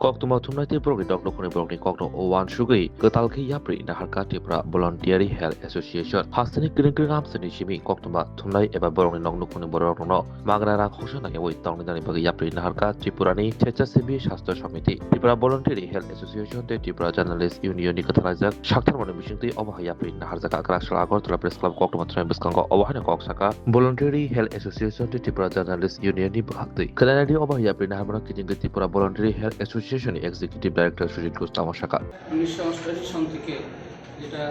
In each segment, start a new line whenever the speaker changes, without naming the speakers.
Koktuma Tumnati Brogi Dog Lokuni Brogi Kokno Owan Shugi, Katalki Yapri, Naharka Tipra Voluntary Health Association, Hastani Kiringam Sani Shimi, Koktuma Tumnai Eba Brogi Noknukuni Borono, Magara Hoshana Yawi Tongani Bagi Yapri Naharka, Tripurani, Checha Sibi Shasta Shamiti, Tipra Voluntary Health Association, the Tipra Journalist Union Nikatalizak, Shaktan Monimishing, Omaha Yapri, Naharzaka Krashla Agortla Press Club Koktuma Trambiskango, Ovahana Koksaka, Voluntary Health Association, the Tipra Journalist Union Nibhakti, Kanadi Omaha Yapri Nahamana Kitting the Tipra Voluntary Health Association. Executive director Sujit Goswami শাখা
1988 সন থেকে যেটা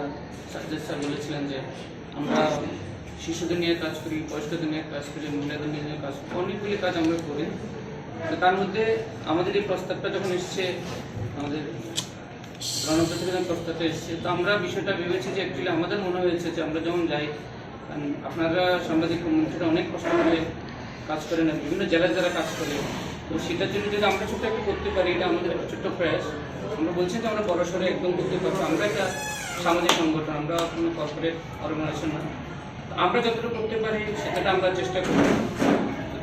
Sajjad sir বলেছিলেন যে আমরা শিশুদের নিয়ে কাজ করি, বয়স্কদের নিয়ে কাজ করি, মহিলাদের নিয়ে কাজ করি, অনেকগুলি কাজ আমরা করি। তার মধ্যে আমাদের এই প্রস্তাবটা যখন এসছে, আমাদের রণপ্রতিবেদন প্রস্তাবটা এসছে, তো আমরা বিষয়টা ভেবেছি যে অ্যাকচুয়ালি আমাদের মনে হয়েছে যে আমরা যখন যাই, আপনারা সাংবাদিক মন্ত্রীরা অনেক কষ্ট করে কাজ করেন, বিভিন্ন জেলায় যারা কাজ করে, তো সেটার জন্য যদি আমরা ছোট্ট একটা করতে পারি, এটা আমাদের একটা ছোট্ট প্রয়াস। আমরা বলছি যে আমরা বড় সড়ে একদম করতে পারবো, আমরা একটা সামাজিক সংগঠন, আমরা কোনো কর্পোরেট অর্গানাইজেশন না, আমরা যতটা করতে পারি সেটা আমরা চেষ্টা করি।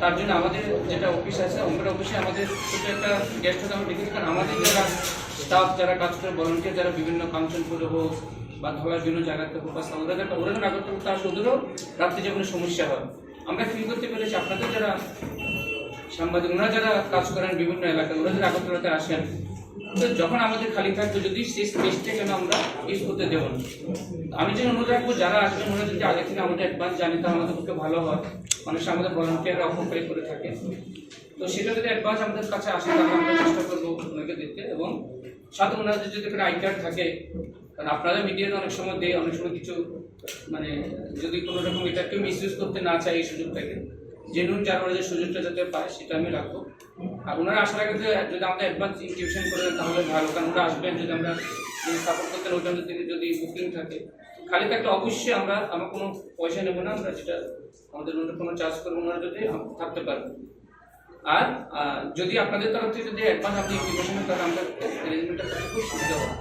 তার জন্য আমাদের যেটা অফিস আছে, আমরা অফিসে আমাদের ছোটো একটা গেস্ট হাউস আমরা দেখেছি, কারণ আমাদের যারা স্টাফ যারা কাজ করে, ভলান্টিয়ার যারা বিভিন্ন কাঞ্চনপুরে হোক বা ধলার বিভিন্ন জায়গাতে হোক বা ওরা আগরতলা আসে, ওদেরও রাত্রে যে কোনো সমস্যা হয়, আমরা ফিল করতে পেরেছি। আপনাদের যারা সাংবাদিক, ওনারা যারা কাজ করেন বিভিন্ন এলাকায়, ওরা যারা আগরতলাতে আসেন, তো যখন আমাদের খালি থাকবে, যদি সেই স্পেসটা কেন আমরা ইউজ করতে দেবো না। আমি যেন অনুরোধ রাখবো যারা আসবেন ওরা যদি আগে থেকে আমাদের অ্যাডভান্স জানি, তো আমাদের পক্ষে ভালো হয়। মানুষ আমাদের ভলান্টিয়াররা অপকারী করে থাকে, তো সেটা যদি অ্যাডভান্স আমাদের কাছে আসে তাহলে আমরা চেষ্টা করবো ওনাকে দিতে, এবং সাথে ওনাদের যদি একটা আই কার্ড থাকে, কারণ আপনারা মিডিয়াতে অনেক সময় দেয়, অনেক সময় কিছু মানে যদি কোনো রকম এটা কেউ মিসইউজ করতে না চায় এই সুযোগটাকে, জেনুইন যারা ওরা যে সুযোগটা যাতে পায় সেটা আমি রাখবো। আর ওনারা আসার আগে যদি আমাদের অ্যাডভান্স ইনটিউশন করে দেন তাহলে ভালো, কারণ ওরা আসবেন, যদি আমরা সাপোর্ট করতে ওইটার থেকে যদি বুকিং থাকে, খালি থাকলে অবশ্যই আমরা আমার কোনো পয়সা নেবো না, আমরা যেটা আমাদের ওনার কোনো চার্জ করবো, ওনারা যদি থাকতে পারবেন। আর যদি আপনাদের তরফ থেকে যদি অ্যাডভান্স আপনি ইনটিউশন তাহলে আমরা অ্যারেঞ্জমেন্টটা করতে খুব সুবিধা হবে।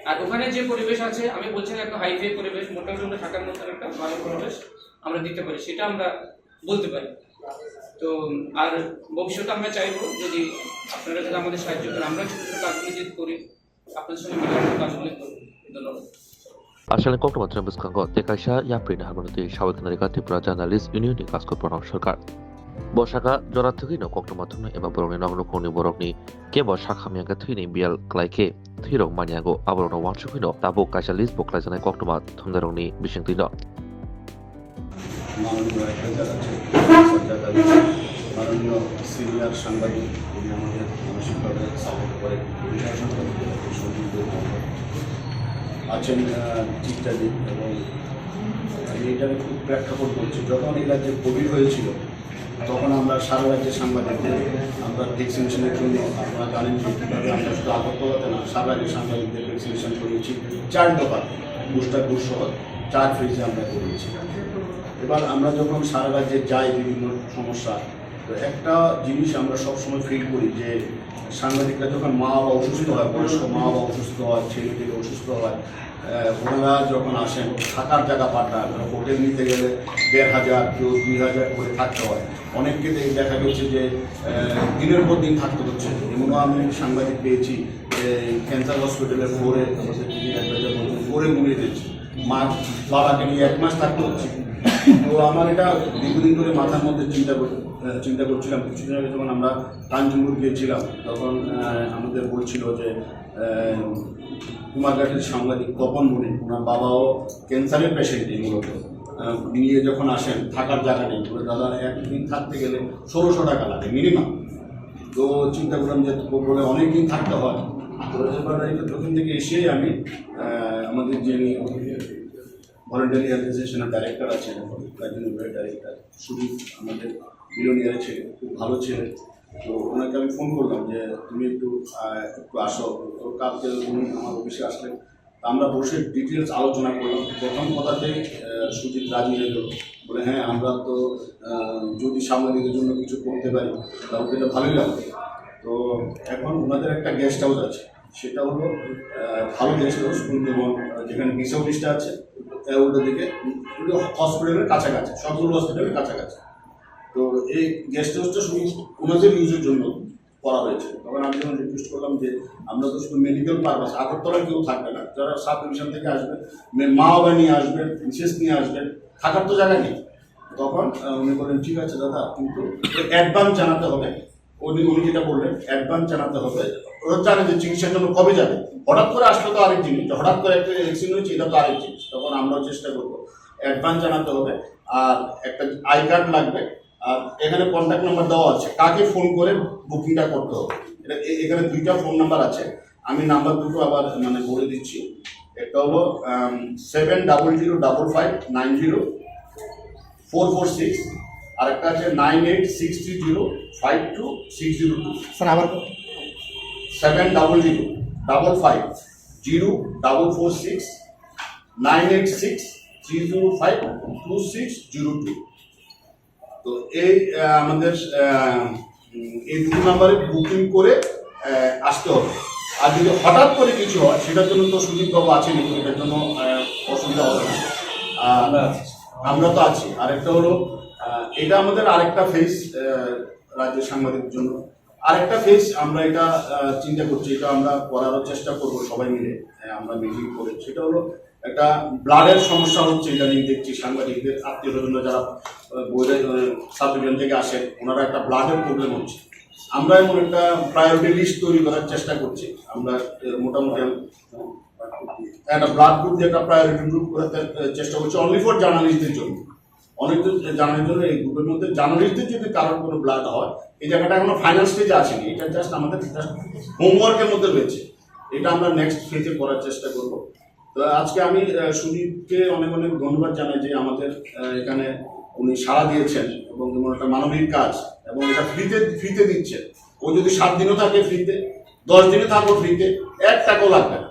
আর ওখানে যে পরিবেশ আছে, আমি বলছি না একটা হাইফাই পরিবেশ, মোটামুটি আমরা থাকার মতো একটা ভালো পরিবেশ আমরা দিতে পারি, সেটা আমরা বলতে পারি। তো আর ভবিষ্যতে আমরা চাইবো যদি আপনারা যদি আমাদের সাহায্য করেন, আমরা ছোটো ছোটো কাজগুলি যদি করি, আপনাদের সঙ্গে মিলে কাজগুলি করি। ধন্যবাদ।
আসলে Koktuma Trambiskango, Tekasha Yapri Nahamati Shawakanarika Tipra Journalist Union Kasko Pronam Sarkar. Bosaka Joratugino Koktuma Tumna Eba Boroni Nokuni Borogni, Kebo Shakhamianga Twini Bial Klaike, Tiro Maniago, Abrono Wanshukino, Tabu Kashalis Boklazana Koktuma Tundaroni Bishintino.
মাননীয় senior সাংবাদিক, তিনি আমাদের মানসিকভাবে support করে আছেন চিত্রাদি, এবং আমি এটাকে খুব প্রেক্ষাপট করছি। যখন এই রাজ্যে কোভিড হয়েছিল তখন আমরা সারা রাজ্যের সাংবাদিকদের আমরা ভ্যাকসিনেশনের জন্য, আপনারা জানেন যে কীভাবে আমরা শুধু আগরতলাতে না সারা রাজ্যের সাংবাদিকদের ভ্যাকসিনেশন করিয়েছি 4 দফা বুস্টার ডোজ সহ 4 ফেজে আমরা করিয়েছি। এবার আমরা যখন সারা রাজ্যে যাই বিভিন্ন সমস্যা, তো একটা জিনিস আমরা সবসময় ফিল করি যে সাংবাদিকরা যখন মা বাবা অসুস্থ হয়, বয়স্ক মা বাবা অসুস্থ হয়, ছেলে থেকে অসুস্থ হয়, ওনারা যখন আসেন থাকার জায়গা পাঠান, হোটেল নিতে গেলে 1500 কেউ 2000 করে থাকতে হয়, অনেককে দেখা গেছে যে দিনের পর দিন থাকতে হচ্ছে। এমনও আমি সাংবাদিক পেয়েছি ক্যান্সার হসপিটালের ফ্লোরে, আমাদের ফ্লোরে ঘুমিয়ে দিচ্ছি, মা বাবাকে নিয়ে 1 মাস থাকতে হচ্ছে। তো আমার এটা দীর্ঘদিন ধরে মাথার মধ্যে চিন্তা করছিলাম। কিছুদিন আগে যখন আমরা কাঞ্চনপুর গিয়েছিলাম তখন আমাদের বলছিল যে কুমারঘাটের সাংবাদিক তপন মনে, ওনার বাবাও ক্যান্সারের পেশেন্টই, মূলত নিয়ে যখন আসেন থাকার জায়গা নেই, বলে দাদা একদিন থাকতে গেলে 1600 টাকা লাগে মিনিমাম। তো চিন্তা করলাম যে বলে অনেক দিন থাকতে হয়। তো এবার তখন থেকে এসেই আমি আমাদের যিনি ভলান্টারি অ্যাসোসিয়েশনের ডাইরেক্টর আছেন, ডাইরেক্টর সুদীপ, আমাদের বিলোনিয়ারে ছেলে, খুব ভালো ছেলে, তো ওনাকে আমি ফোন করলাম যে তুমি একটু আসো। তো কালকে উনি আমার অফিসে আসলেন, আমরা বসে ডিটেলস আলোচনা করলাম। প্রথম কথাতেই সুজিত রাজি হয়ে গেল, বলে হ্যাঁ আমরা তো যদি সাংবাদিকদের জন্য কিছু করতে পারি তাহলে এটা ভালোই লাগবে। তো এখন ওনাদের একটা গেস্ট হাউস আছে, সেটা হলো ভালো গেস্ট হাউস, এবং যেখানে বিশ অফিসটা আছে উল্টো দিকে হসপিটালের কাছাকাছি, সবগুলো হসপিটালের কাছাকাছি। তো এই গেস্ট হাউসটা শুধু ওনাদের ইউজের জন্য, করা হয়েছে। তখন আমি যখন রিকোয়েস্ট করলাম যে আমরা তো শুধু মেডিকেল পারপাস, আগরতলায় কেউ থাকবে না, যারা সাব ডিভিশন থেকে আসবে মা বাবা নিয়ে আসবেন, বিশেষ নিয়ে আসবেন, থাকার তো জায়গা নেই। তখন উনি বললেন ঠিক আছে দাদা, কিন্তু অ্যাডভান্স জানাতে হবে। উনি যেটা বললেন অ্যাডভান্স জানাতে হবে, ওরা জানে যে চিকিৎসার জন্য কবে যাবে, হঠাৎ করে আসলে তো আরেক জিনিস, হঠাৎ করে একটা অ্যাক্সিডেন্ট হয়েছে এটা তো আরেক জিনিস। তখন আমরাও চেষ্টা করবো, অ্যাডভান্স জানাতে হবে, আর একটা আই কার্ড লাগবে, আর এখানে কন্ট্যাক্ট নাম্বার দেওয়া আছে, কাকে ফোন করে বুকিংটা করতে হবে। এখানে 2টা ফোন নাম্বার আছে, আমি নাম্বার দুটো আবার মানে বলে দিচ্ছি। একটা হলো 7000590446, আর একটা আছে 9863052602।
স্যার আবার
7000550446 9863052602। তো এই আমাদের এই দুটো নাম্বারে বুকিং করে আসতে হবে। আর যদি হঠাৎ করে কিছু হয় সেটার জন্য তো সুদীপবাবু আছেন, এটার জন্য অসুবিধা হবে না, আমরা তো আছি। আরেকটা হলো এটা আমাদের আরেকটা ফেস, রাজ্যের সাংবাদিকের জন্য আরেকটা ফেস আমরা এটা চিন্তা করছি, এটা আমরা করারও চেষ্টা করব সবাই মিলে, আমরা মিটিং করে। সেটা হলো একটা ব্লাডের সমস্যা হচ্ছে, এটা নিয়ে দেখছি সাংবাদিকদের আত্মীয় স্বজন যারা সাব ডিভিশন থেকে আসেন, ওনারা একটা ব্লাডের প্রবলেম হচ্ছে। আমরা এমন একটা প্রায়োরিটি লিস্ট তৈরি করার চেষ্টা করছি। আমরা মোটামুটি একটা ব্লাড গ্রুপ দিয়ে একটা প্রায়োরিটি গ্রুপ করার চেষ্টা করছি, অনলি ফর জার্নালিস্টদের জন্য। অনেক জানার জন্য এই গ্রুপের মধ্যে জার্নালিস্টদের যদি কারোর কোনো ব্লাড হয়, এই জায়গাটা এখনো ফাইনাল স্টেজে আসেনি, এটা জাস্ট আমাদের হোমওয়ার্কের মধ্যে রয়েছে, এটা আমরা নেক্সট ফেজে করার চেষ্টা করব। তো আজকে আমি সুদীপকে অনেক অনেক ধন্যবাদ জানাই যে আমাদের এখানে উনি সাড়া দিয়েছেন, এবং যেমন একটা মানবিক কাজ, এবং এটা ফ্রিতে দিচ্ছে। ও যদি 7 দিনও থাকে ফ্রিতে, 10 দিনে থাকো ফ্রিতে, 1 টাকাও লাগবে না।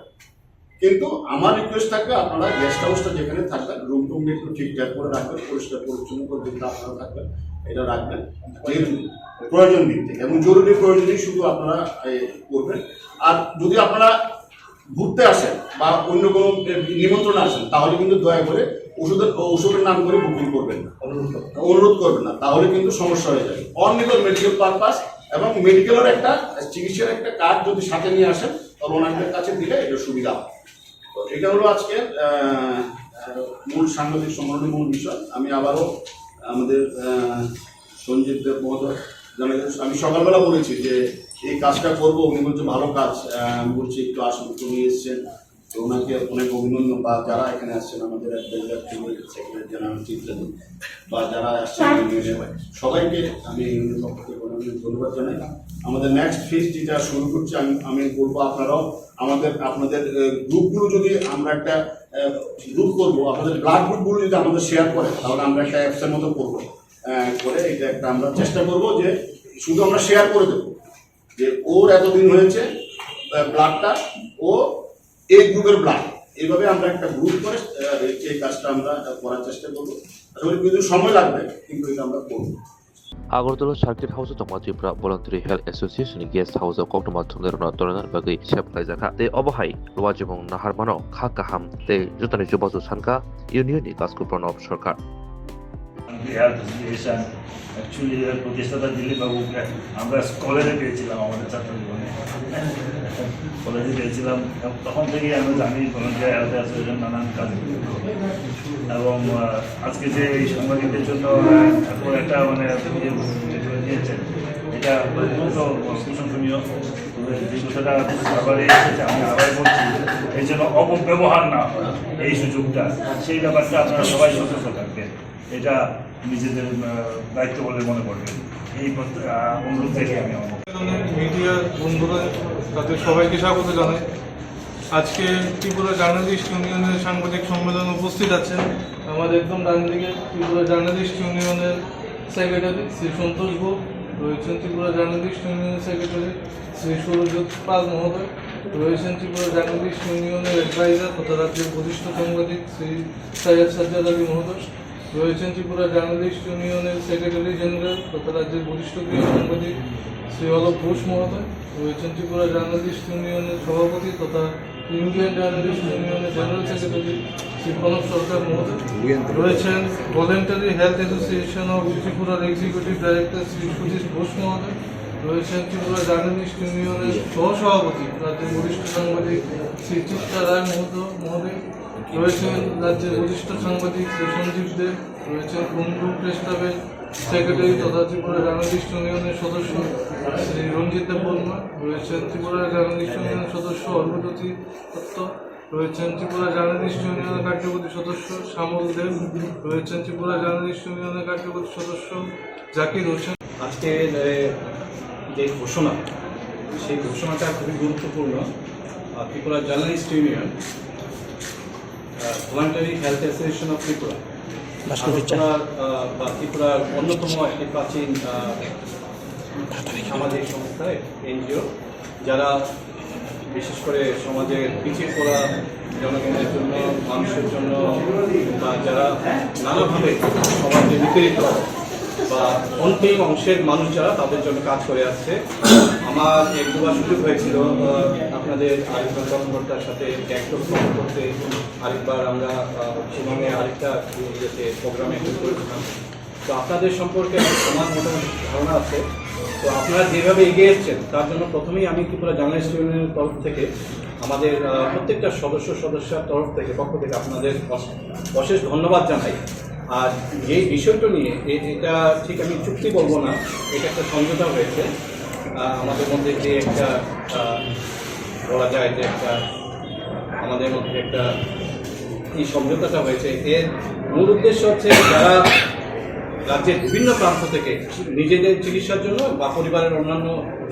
কিন্তু আমার রিকোয়েস্ট থাকবে, আপনারা গেস্ট হাউসটা যেখানে থাকবেন রুম টুম একটু ঠিকঠাক করে রাখবেন, পরিষ্কার পরিচ্ছন্ন করে যেটা আপনারা থাকবেন এটা রাখবেন, যেহেতু প্রয়োজন দিক থেকে, এবং জরুরি প্রয়োজনই শুধু আপনারা করবেন। আর যদি আপনারা ঘুরতে আসেন বা অন্য কোনো নিমন্ত্রণে আসেন, তাহলে কিন্তু দয়া করে ওষুধের নাম করে বুকিং করবেন না, অনুরোধ করবেন না, তাহলে কিন্তু সমস্যা হয়ে যাবে। অনলি ফর মেডিকেল পারপাস, এবং মেডিকেলের একটা চিকিৎসার একটা কার্ড যদি সাথে নিয়ে আসেন, তখন ওনাদের কাছে দিলে এটা সুবিধা হয়। তো এটা হলো আজকে মূল সাংবাদিক সম্মেলনের মূল বিষয়। আমি আবারও আমাদের সঞ্জীব দেব মহোদয় জানালেন, আমি সকালবেলা বলেছি যে এই কাজটা করবো, উনি বলছে ভালো কাজ, আমি বলছি একটু আসুন, উনি এসছেন, তো ওনাকে অনেক অভিনন্দন। বা যারা এখানে আসছেন, আমাদের সেক্রেটারি জেনারেল চিত্রদীপ বা যারা আসছেন সবাইকে আমি পক্ষ থেকে ধন্যবাদ জানাই। আমাদের নেক্সট ফেজ যেটা শুরু করছি, আমি বলবো আপনারাও আপনাদের গ্রুপগুলো যদি আমরা একটা গ্রুপ করবো, আপনাদের ব্লাড গ্রুপগুলো যদি আমাদের শেয়ার করে, তাহলে আমরা একটা অ্যাপসের মতো করবো, করে এটা একটা আমরা চেষ্টা করবো যে শুধু আমরা শেয়ার করে দেবো যে ওর এতদিন হয়েছে ব্লাডটা, ও এই গ্রুপের ব্লাড, এইভাবে আমরা একটা গ্রুপ করে এই কাজটা আমরা করার চেষ্টা করবো। আসলে কিন্তু সময় লাগবে, কিন্তু এটা আমরা করবো।
Agartala Circuit House Tongma Tripura Voluntary Health Association Guest House Koktoma Thumderona Toranar Bagi Sheplai Jaka Te Obahai Lwajibong Naharbano Khakaham Te Jutani Jubazu Sanka Union Kasku Pranab Sarkar
health association actually এর প্রতিষ্ঠাতা দিলীপ বাবুকে আমরা কলেজে পেয়েছিলাম, আমাদের ছাত্র জীবনে কলেজে পেয়েছিলাম, তখন থেকেই আমরা জানি ভলান্টিয়ার হেলথ অ্যাসোসিয়েশন নানান কাজ এবং আজকে যে এই সাংবাদিকদের জন্য একটা মানে দিয়েছেন, এটা অত্যন্ত প্রশংসনীয়। যে কথাটা আবারই এসেছে, আমি আবার বলছি, এই জন্য অপব্যবহার না হয় এই সুযোগটা, সেই ব্যাপারটা আপনারা সবাই সতর্ক থাকবেন, এটা নিজেদের দায়িত্ব বলে মনে করবেন। এই অনুরোধ থেকে আমি
মিডিয়া বন্ধুরা তাদের সবাইকে স্বাগত জানাই। আজকে ত্রিপুরা জার্নালিস্ট ইউনিয়নের সাংবাদিক সম্মেলন উপস্থিত আছেন আমাদের একদম ডান দিকে ত্রিপুরা জার্নালিস্ট ইউনিয়নের সেক্রেটারি শ্রী সন্তোষ ভোগ রয়েছেন, ত্রিপুরা জার্নালিস্ট ইউনিয়নের সেক্রেটারি শ্রী সুরজিৎ পাল মহোদয় রয়েছেন, ত্রিপুরা জার্নালিস্ট ইউনিয়নের অ্যাডভাইজার তথা রাজ্যের বরিষ্ঠ সাংবাদিক শ্রী সৈয়দ সাজ্জাদ আলী মহোদয় রয়েছেন, ত্রিপুরা জার্নালিস্ট ইউনিয়নের সেক্রেটারি জেনারেল তথা রাজ্যের বরিষ্ঠ গৃহ সাংবাদিক শ্রী অলক ঘোষ মহোদয় রয়েছেন, ত্রিপুরা জার্নালিস্ট ইউনিয়নের সভাপতি তথা ইন্ডিয়ান জার্নালিস্ট ইউনিয়নের জেনারেল সেক্রেটারি শ্রী প্রণব সরকার মহোদয় রয়েছেন, ভলেন্টারি হেলথ অ্যাসোসিয়েশন অফ ত্রিপুরার এক্সিকিউটিভ ডাইরেক্টর শ্রী সুধীর ঘোষ মহোদয় রয়েছেন ত্রিপুরা জার্নালিস্ট ইউনিয়নের সহসভাপতি রাজ্যের বরিষ্ঠ সাংবাদিক শ্রী চিত্রা রায় মহোদয়, রয়েছেন রাজ্যের বরিষ্ঠ সাংবাদিক শ্রী সঞ্জীব দেব, রয়েছেন বঙ্গু প্রেস ক্লাবের সেক্রেটারি তথা ত্রিপুরা জার্নালিস্ট ইউনিয়নের সদস্য শ্রী রঞ্জিত বর্মা, রয়েছেন ত্রিপুরা জার্নালিস্ট ইউনিয়নের সদস্য অর্ঘজ্যোতি দত্ত, রয়েছেন ত্রিপুরা জার্নালিস্ট ইউনিয়নের কার্যকরী সদস্য শ্যামল দেব, রয়েছেন ত্রিপুরা জার্নালিস্ট ইউনিয়নের কার্যকরী সদস্য জাকির হোসেন।
আজকের যে ঘোষণা, সেই ঘোষণাটা খুবই গুরুত্বপূর্ণ। Tripura journalist union, voluntary health association of Tripura, বা ত্রিপুরার অন্যতম একটি প্রাচীন সামাজিক সংস্থা, এনজিও, যারা বিশেষ করে সমাজের পিছিয়ে পড়া জনগণের জন্য, মানুষের জন্য, বা যারা নানাভাবে সমাজে নিপীড়িত বা অন্তিম অংশের মানুষ যারা, তাদের জন্য কাজ করে আসছে। আমার এক দুবার সুযোগ হয়েছিল আপনাদের আরেকবার কর্মকর্তার সাথে গ্যাংটক করতে, আরেকবার আমরা শিলংয়ে আরেকটা প্রোগ্রামে করেছিলাম। তো আপনাদের সম্পর্কে আমার মোটামুটি ধারণা আছে। তো আপনারা যেভাবে এগিয়ে এসছেন তার জন্য প্রথমেই আমি ত্রিপুরা জার্নালিস্ট ইউনিয়নের তরফ থেকে, আমাদের প্রত্যেকটা সদস্যার পক্ষ থেকে আপনাদের অশেষ ধন্যবাদ জানাই। আর এই বিষয়টা নিয়ে, এটা ঠিক আমি চুক্তি বলবো না, এটা একটা সমঝোতা হয়েছে আমাদের মধ্যে, যে একটা বলা যায় যে একটা আমাদের মধ্যে একটা এই সমঝোতাটা হয়েছে। এর মূল উদ্দেশ্য হচ্ছে যারা রাজ্যের বিভিন্ন প্রান্ত থেকে নিজেদের চিকিৎসার জন্য বা পরিবারের অন্যান্য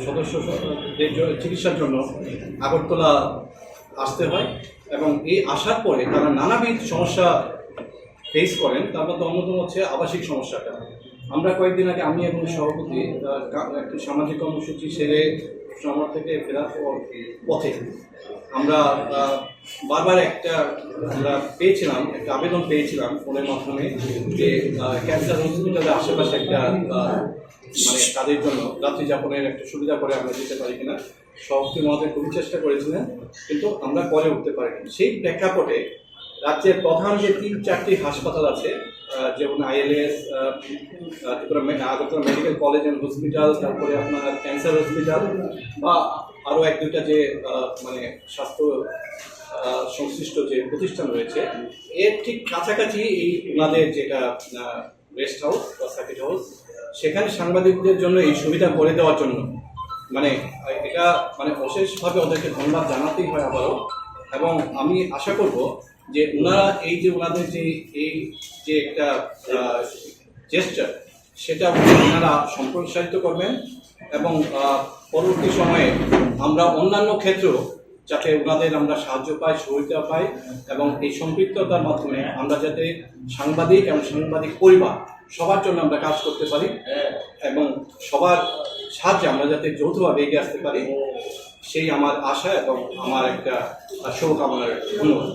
সদস্যদের চিকিৎসার জন্য আগরতলা আসতে হয়, এবং এই আসার পরে তারা নানাবিধ সমস্যা ফেস করেন। তার মধ্যে অন্যতম হচ্ছে আবাসিক সমস্যাটা। আমরা কয়েকদিন আগে, আমি এবং সভাপতি, একটি সামাজিক কর্মসূচি সেরে শহর থেকে ফেরার পথে আমরা বারবার আমরা পেয়েছিলাম, একটা আবেদন পেয়েছিলাম ফোনের মাধ্যমে, যে ক্যান্সার হসপিটালের আশেপাশে একটা মানে তাদের জন্য রাত্রি যাপনের একটা সুবিধা করে আমরা দিতে পারি কিনা। সভাপতি মহোদয় খুবই চেষ্টা করেছিলেন, কিন্তু আমরা করে উঠতে পারিনি। সেই প্রেক্ষাপটে রাজ্যের প্রধান যে 3-4টি হাসপাতাল আছে, যেমন ILS, Agartala medical college and hospital, তারপরে আপনার ক্যান্সার হসপিটাল, বা আরও 1-2টা যে মানে স্বাস্থ্য সংশ্লিষ্ট যে প্রতিষ্ঠান রয়েছে, এর ঠিক কাছাকাছি এই ওনাদের যেটা রেস্ট হাউস বা সার্কিট হাউস, সেখানে সাংবাদিকদের জন্য এই সুবিধা করে দেওয়ার জন্য, মানে এটা মানে অশেষভাবে ওদেরকে ধন্যবাদ জানাতেই হয় আবারও। এবং আমি আশা করব যে ওনারা এই যে ওনাদের যে একটা জেস্টার, সেটা ওনারা সম্প্রসারিত করবেন, এবং পরবর্তী সময়ে আমরা অন্যান্য ক্ষেত্রেও যাতে ওনাদের আমরা সাহায্য পাই, সহযোগিতা পাই, এবং এই সম্পৃক্ততার মাধ্যমে আমরা যাতে সাংবাদিক এবং সাংবাদিক পরিবার সবার জন্য আমরা কাজ করতে পারি, এবং সবার সাহায্যে আমরা যাতে যৌথভাবে এগিয়ে আসতে পারি, সেই আমার আশা এবং আমার একটা শুভকামনার। ধন্যবাদ।